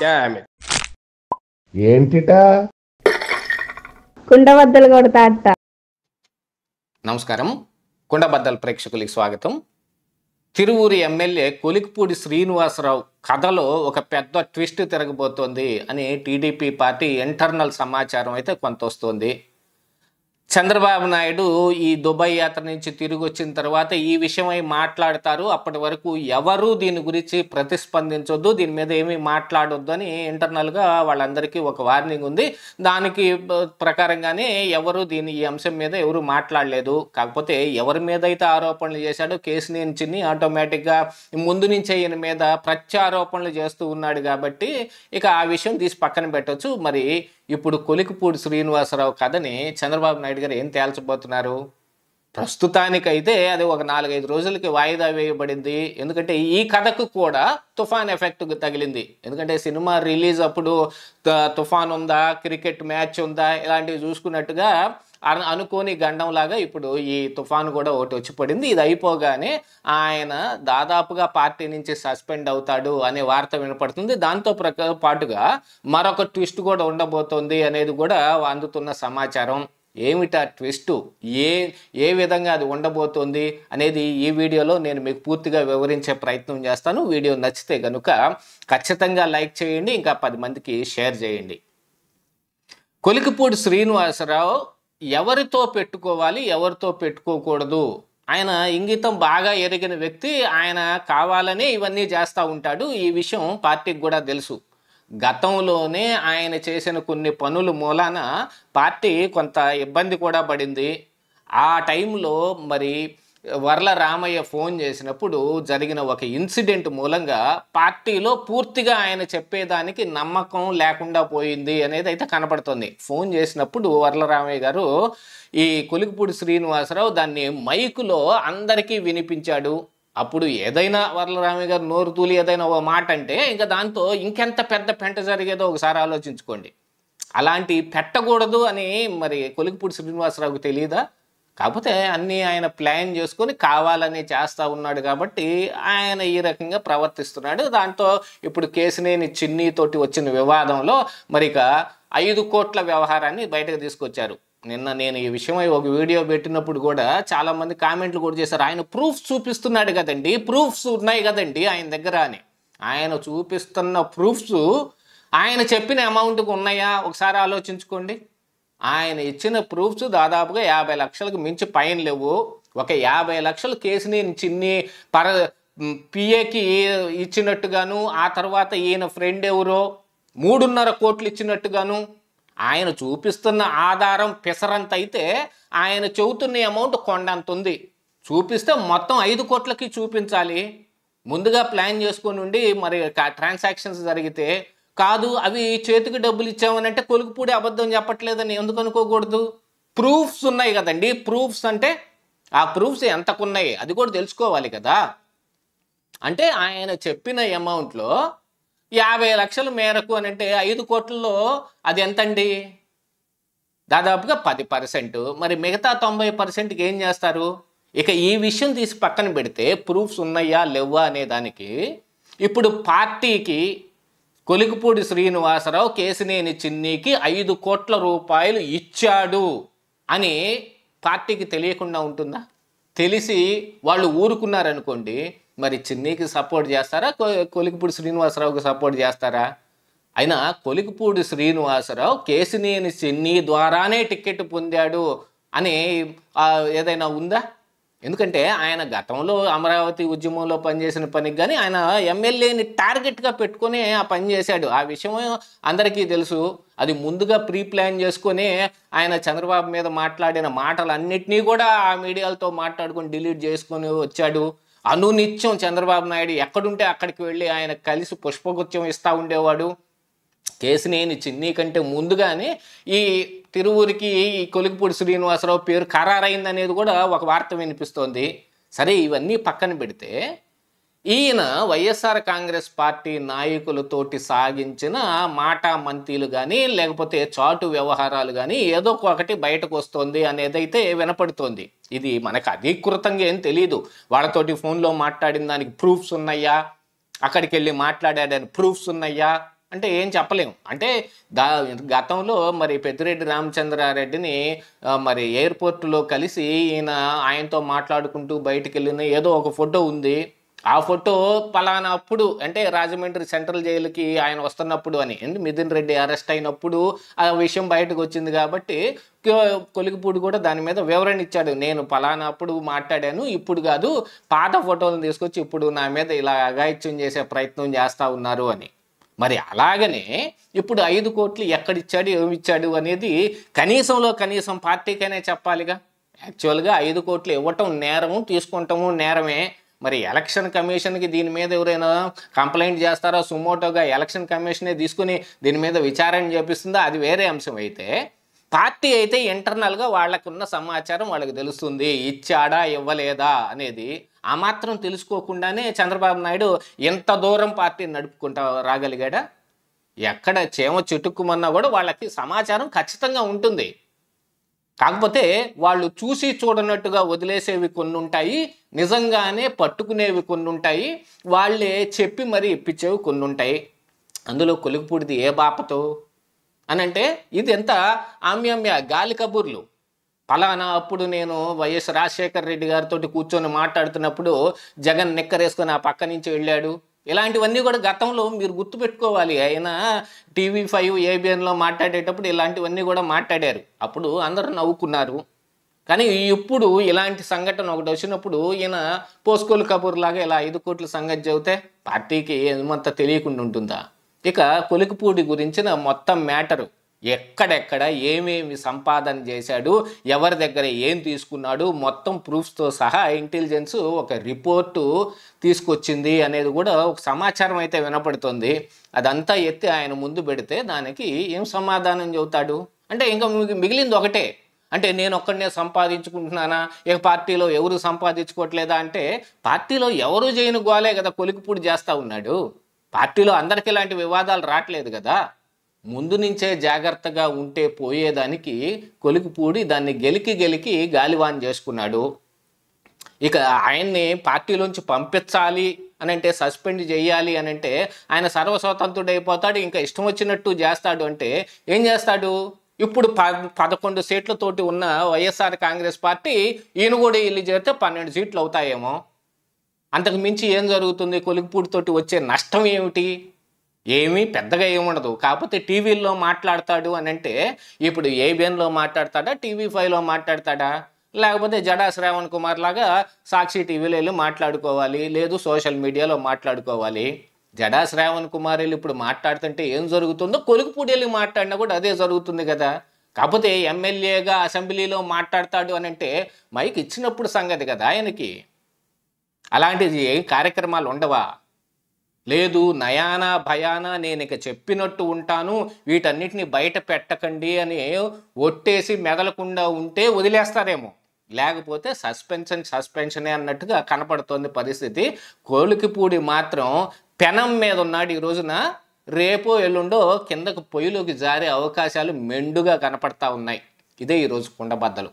Damn it. ఏంటిటా కుండబద్దలు కొడతా అత్త. నమస్కారం, కుండబద్దల ప్రేక్షకులకి స్వాగతం. తిరువూరు ఎమ్మెల్యే కొలిక్పూడి శ్రీనివాసరావు కథలో ఒక పెద్ద ట్విస్ట్ తిరగబోతోంది అని టీడీపీ పార్టీ ఇంటర్నల్ సమాచారం అయితే కొంత వస్తుంది. చంద్రబాబు నాయుడు ఈ దుబాయ్ యాత్ర నుంచి తిరిగి వచ్చిన తర్వాత ఈ విషయమై మాట్లాడతారు. అప్పటి వరకు ఎవరూ దీని గురించి ప్రతిస్పందించొద్దు, దీని మీద ఏమీ మాట్లాడొద్దు అని ఇంటర్నల్గా వాళ్ళందరికీ ఒక వార్నింగ్ ఉంది. దానికి ప్రకారంగానే ఎవరు ఈ అంశం మీద ఎవరు మాట్లాడలేదు. కాకపోతే ఎవరి మీద అయితే ఆరోపణలు చేశాడో కేసినేని చిన్ని ఆటోమేటిక్గా ముందు నుంచి ఈయన మీద ప్రత్యారోపణలు చేస్తూ ఉన్నాడు కాబట్టి ఇక ఆ విషయం తీసి పక్కన పెట్టవచ్చు. మరి ఇప్పుడు కొలిక్పూడి శ్రీనివాసరావు కథని చంద్రబాబు నాయుడు గారు ఏం తేల్చబోతున్నారు? ప్రస్తుతానికైతే అది ఒక 4-5 రోజులకి వాయిదా వేయబడింది. ఎందుకంటే ఈ కథకు కూడా తుఫాన్ ఎఫెక్ట్ తగిలింది. ఎందుకంటే సినిమా రిలీజ్ అప్పుడు తుఫాన్ ఉందా, క్రికెట్ మ్యాచ్ ఉందా, ఇలాంటివి చూసుకున్నట్టుగా అనుకోని గండంలాగా ఇప్పుడు ఈ తుఫాను కూడా ఒకటి వచ్చి పడింది. ఇది అయిపోగానే ఆయన దాదాపుగా పార్టీ నుంచి సస్పెండ్ అవుతాడు అనే వార్త వినపడుతుంది. దాంతో పాటుగా మరొక ట్విస్ట్ కూడా ఉండబోతోంది అనేది కూడా అందుతున్న సమాచారం. ఏమిటా ట్విస్ట్, ఏ విధంగా అది ఉండబోతోంది అనేది ఈ వీడియోలో నేను మీకు పూర్తిగా వివరించే ప్రయత్నం చేస్తాను. వీడియో నచ్చితే కనుక ఖచ్చితంగా లైక్ చేయండి, ఇంకా 10 మందికి షేర్ చేయండి. కొలిక్పూడి శ్రీనివాసరావు ఎవరితో పెట్టుకోవాలి, ఎవరితో పెట్టుకోకూడదు, ఆయన ఇంగితం బాగా ఎరిగిన వ్యక్తి. ఆయన కావాలనే ఇవన్నీ చేస్తూ ఉంటాడు. ఈ విషయం పార్టీకి కూడా తెలుసు. గతంలోనే ఆయన చేసిన కొన్ని పనుల మూలాన పార్టీ కొంత ఇబ్బంది కూడా పడింది. ఆ టైంలో మరి వర్ల రామయ్య ఫోన్ చేసినప్పుడు జరిగిన ఒక ఇన్సిడెంట్ మూలంగా పార్టీలో పూర్తిగా ఆయన చెప్పేదానికి నమ్మకం లేకుండా పోయింది అనేది అయితే కనపడుతుంది. ఫోన్ చేసినప్పుడు వర్ల రామయ్య గారు ఈ కొలిక్పూడి శ్రీనివాసరావు దాన్ని మైకులో అందరికీ వినిపించాడు. అప్పుడు ఏదైనా వర్ల రామయ్య గారు నోరు తూలి ఏదైనా ఒక మాట అంటే ఇంకా దాంతో ఇంకెంత పెద్ద పెంట జరిగేదో ఒకసారి ఆలోచించుకోండి. అలాంటి పెట్టకూడదు అని మరి కొలిక్పూడి శ్రీనివాసరావుకి తెలియదా? కాకపోతే అన్నీ ఆయన ప్లాన్ చేసుకొని కావాలని చేస్తూ ఉన్నాడు కాబట్టి ఆయన ఈ రకంగా ప్రవర్తిస్తున్నాడు. దాంతో ఇప్పుడు కేసినేని చిన్నీతోటి వచ్చిన వివాదంలో మరి ఇక 5 కోట్ల వ్యవహారాన్ని బయటకు తీసుకొచ్చారు. నిన్న నేను ఈ విషయమై ఒక వీడియో పెట్టినప్పుడు కూడా చాలామంది కామెంట్లు కూడా చేశారు, ఆయన ప్రూఫ్స్ చూపిస్తున్నాడు కదండి, ప్రూఫ్స్ ఉన్నాయి కదండి ఆయన దగ్గర అని. ఆయన చూపిస్తున్న ప్రూఫ్స్ ఆయన చెప్పిన అమౌంట్కి ఉన్నాయా ఒకసారి ఆలోచించుకోండి. ఆయన ఇచ్చిన ప్రూఫ్స్ దాదాపుగా 50 లక్షలకు మించి పైన లేవు. ఒక 50 లక్షలు కేసినేని చిన్ని పిఏకి ఇచ్చినట్టుగాను, ఆ తర్వాత ఈయన ఫ్రెండ్ ఎవరో 3.5 కోట్లు ఇచ్చినట్టుగాను ఆయన చూపిస్తున్న ఆధారం పిసరంత అయితే ఆయన చెబుతున్న అమౌంట్ కొండంత ఉంది. చూపిస్తే మొత్తం 5 కోట్లకి చూపించాలి. ముందుగా ప్లాన్ చేసుకొని ఉండి మరి ట్రాన్సాక్షన్స్ జరిగితే కాదు, అవి చేతికి డబ్బులు ఇచ్చామని అంటే కొలిక్పూడి అబద్ధం చెప్పట్లేదని ఎందుకు అనుకోకూడదు? ప్రూఫ్స్ ఉన్నాయి కదండి. ప్రూఫ్స్ అంటే ఆ ప్రూఫ్స్ ఎంతకున్నాయి అది కూడా తెలుసుకోవాలి కదా. అంటే ఆయన చెప్పిన అమౌంట్లో 50 లక్షల మేరకు అని అంటే 5 కోట్లలో అది ఎంతండి? దాదాపుగా 10%. మరి మిగతా 90%కి ఏం చేస్తారు? ఇక ఈ విషయం తీసి పక్కన పెడితే ప్రూఫ్స్ ఉన్నాయా లేవా అనే దానికి ఇప్పుడు పార్టీకి కొలిక్పూడి శ్రీనివాసరావు కేసినేని చిన్నీకి 5 కోట్ల రూపాయలు ఇచ్చాడు అని పార్టీకి తెలియకుండా ఉంటుందా? తెలిసి వాళ్ళు ఊరుకున్నారనుకోండి, మరి చిన్నీకి సపోర్ట్ చేస్తారా, కొలిక్పూడి శ్రీనివాసరావుకి సపోర్ట్ చేస్తారా? అయినా కొలిక్పూడి శ్రీనివాసరావు కేసినేని చిన్ని ద్వారానే టికెట్ పొందాడు అని ఏదైనా ఉందా? ఎందుకంటే ఆయన గతంలో అమరావతి ఉద్యమంలో పనిచేసిన పనికి కానీ ఆయన ఎమ్మెల్యేని టార్గెట్గా పెట్టుకొని ఆ పని చేశాడు. ఆ విషయం అందరికీ తెలుసు. అది ముందుగా ప్రీ ప్లాన్ చేసుకొని ఆయన చంద్రబాబు మీద మాట్లాడిన మాటలన్నింటినీ కూడా ఆ మీడియాలతో మాట్లాడుకొని డిలీట్ చేసుకొని వచ్చాడు. అనునిత్యం చంద్రబాబు నాయుడు ఎక్కడుంటే అక్కడికి వెళ్ళి ఆయన కలిసి పుష్పగుచ్చం ఇస్తూ ఉండేవాడు. కేసినేని చిన్ని కంటే ముందుగానే ఈ తిరువూరికి ఈ కొలిక్పూడి శ్రీనివాసరావు పేరు ఖరారైందనేది కూడా ఒక వార్త వినిపిస్తోంది. సరే, ఇవన్నీ పక్కన పెడితే ఈయన వైఎస్ఆర్ కాంగ్రెస్ పార్టీ నాయకులతోటి సాగించిన మాటా మంతీలు కానీ లేకపోతే చాటు వ్యవహారాలు కానీ ఏదో ఒకటి బయటకు వస్తుంది అనేదైతే వినపడుతోంది. ఇది మనకు అధీకృతంగా ఏం తెలియదు. వాళ్ళతోటి ఫోన్లో మాట్లాడిన దానికి ప్రూఫ్స్ ఉన్నాయా అక్కడికి వెళ్ళి మాట్లాడాడని ప్రూఫ్స్ ఉన్నాయా అంటే ఏం చెప్పలేము. అంటే గతంలో మరి పెద్దిరెడ్డి రామచంద్రారెడ్డిని మరి ఎయిర్పోర్టులో కలిసి ఈయన ఆయనతో మాట్లాడుకుంటూ బయటికి వెళ్ళిన ఏదో ఒక ఫోటో ఉంది. ఆ ఫోటో పలానా అప్పుడు అంటే రాజమండ్రి సెంట్రల్ జైలుకి ఆయన వస్తున్నప్పుడు అని మిథున్ రెడ్డి అరెస్ట్ అయినప్పుడు ఆ విషయం బయటకు వచ్చింది కాబట్టి కొలికిపూడి కూడా దాని మీద వివరణ ఇచ్చాడు. నేను పలానా అప్పుడు మాట్లాడాను, ఇప్పుడు కాదు, పాత ఫోటోలను తీసుకొచ్చి ఇప్పుడు నా మీద ఇలా అఘాయిత్యం చేసే ప్రయత్నం చేస్తూ ఉన్నారు అని. మరి అలాగనే ఇప్పుడు 5 కోట్లు ఎక్కడిచ్చాడు, ఏమిచ్చాడు అనేది కనీసంలో కనీసం పార్టీకైనా చెప్పాలిగా. యాక్చువల్గా 5 కోట్లు ఇవ్వటం నేరము, తీసుకుంటాము నేరమే. మరి ఎలక్షన్ కమిషన్కి దీని మీద ఎవరైనా కంప్లైంట్ చేస్తారో, సుమోటోగా ఎలక్షన్ కమిషనే తీసుకుని దీని మీద విచారణ చేపిస్తుందో అది వేరే అంశం. అయితే పార్టీ అయితే ఇంటర్నల్గా వాళ్ళకున్న సమాచారం వాళ్ళకి తెలుస్తుంది, ఇచ్చాడా ఇవ్వలేదా అనేది. ఆ మాత్రం తెలుసుకోకుండానే చంద్రబాబు నాయుడు ఎంత దూరం పార్టీని నడుపుకుంటా రాగలిగాడా? ఎక్కడ చేమ చుట్టుకుమన్నా కూడా వాళ్ళకి సమాచారం ఖచ్చితంగా ఉంటుంది. కాకపోతే వాళ్ళు చూసి చూడనట్టుగా వదిలేసేవి కొన్ని ఉంటాయి, నిజంగానే పట్టుకునేవి కొన్ని ఉంటాయి, వాళ్ళే చెప్పి మరీ ఇప్పించేవి కొన్ని ఉంటాయి. అందులో కొలికిపూడిది ఏ బాపతో అని అంటే ఇది ఎంత ఆమ్యామ్య గాలి కబుర్లు. పలానా అప్పుడు నేను వైఎస్ రాజశేఖర రెడ్డి గారితో కూర్చొని మాట్లాడుతున్నప్పుడు జగన్ నిక్కరేసుకొని ఆ పక్క నుంచి వెళ్ళాడు. ఇలాంటివన్నీ కూడా గతంలో మీరు గుర్తుపెట్టుకోవాలి. ఆయన TV5 ABNలో మాట్లాడేటప్పుడు ఇలాంటివన్నీ కూడా మాట్లాడారు. అప్పుడు అందరూ నవ్వుకున్నారు. కానీ ఇప్పుడు ఇలాంటి సంఘటన ఒకటి వచ్చినప్పుడు ఈయన పోస్కోలు కబూర్లాగా ఇలా 5 కోట్ల సంగతి చెబితే పార్టీకి ఏమంత తెలియకుండా ఉంటుందా? ఇక కొలికిపూడి గురించిన మొత్తం మ్యాటరు, ఎక్కడెక్కడ ఏమేమి సంపాదన చేశాడు, ఎవరి దగ్గర ఏం తీసుకున్నాడు, మొత్తం ప్రూఫ్స్తో సహా ఇంటెలిజెన్స్ ఒక రిపోర్టు తీసుకొచ్చింది అనేది కూడా ఒక సమాచారం అయితే వినపడుతుంది. అదంతా ఎత్తి ఆయన ముందు పెడితే దానికి ఏం సమాధానం చెబుతాడు? అంటే ఇంకా మిగిలింది ఒకటే, అంటే నేను ఒక్కడనే సంపాదించుకుంటున్నానా, ఇక పార్టీలో ఎవరు సంపాదించుకోవట్లేదా అంటే పార్టీలో ఎవరు చేయని గోలే కదా కొలికిపూడి చేస్తూ ఉన్నాడు. పార్టీలో అందరికీ ఇలాంటి వివాదాలు రావట్లేదు కదా. ముందు నుంచే జాగ్రత్తగా ఉంటే పోయేదానికి కొలికిపూడి దాన్ని గెలికి గాలివాన్ చేసుకున్నాడు. ఇక ఆయన్ని పార్టీలోంచి పంపించాలి అని అంటే, సస్పెండ్ చేయాలి అని అంటే ఆయన సర్వస్వతంత్రుడైపోతాడు, ఇంకా ఇష్టం వచ్చినట్టు చేస్తాడు. అంటే ఏం చేస్తాడు? ఇప్పుడు 11 సీట్లతోటి ఉన్న వైఎస్ఆర్ కాంగ్రెస్ పార్టీ ఈయన కూడా ఇల్లు చేరితే 12 సీట్లు అవుతాయేమో. అంతకు మించి ఏం జరుగుతుంది? కొలికిపూడితోటి వచ్చే నష్టం ఏమిటి? ఏమీ పెద్దగా ఏముండదు. కాకపోతే టీవీల్లో మాట్లాడతాడు అని అంటే ఇప్పుడు ABNలో మాట్లాడతాడా, TV5లో మాట్లాడతాడా, లేకపోతే జడా శ్రావణ్ కుమార్ లాగా సాక్షి టీవీలో వెళ్ళి మాట్లాడుకోవాలి, లేదు సోషల్ మీడియాలో మాట్లాడుకోవాలి. జడా శ్రావణ్ కుమార్ వెళ్ళి ఇప్పుడు మాట్లాడుతుంటే ఏం జరుగుతుందో కొలికిపూడి వెళ్ళి మాట్లాడినా కూడా అదే జరుగుతుంది కదా. కాకపోతే ఎమ్మెల్యేగా అసెంబ్లీలో మాట్లాడతాడు అని అంటే మైక్ ఇచ్చినప్పుడు సంగతి కదా ఆయనకి. అలాంటిది కార్యక్రమాలు ఉండవా? లేదు, నయానా భయానా నేను ఇక చెప్పినట్టు ఉంటాను, వీటన్నిటిని బయట పెట్టకండి అని ఒట్టేసి మెదలకుండా ఉంటే వదిలేస్తారేమో. లేకపోతే సస్పెన్షనే అన్నట్టుగా కనపడుతోంది పరిస్థితి. కొలికిపూడి మాత్రం పెనం మీద ఉన్నాడు ఈ రోజున. రేపో ఎల్లుండో కిందకు పొయ్యిలోకి జారే అవకాశాలు మెండుగా కనపడతా ఉన్నాయి. ఇదే ఈరోజు కుండబద్దలు.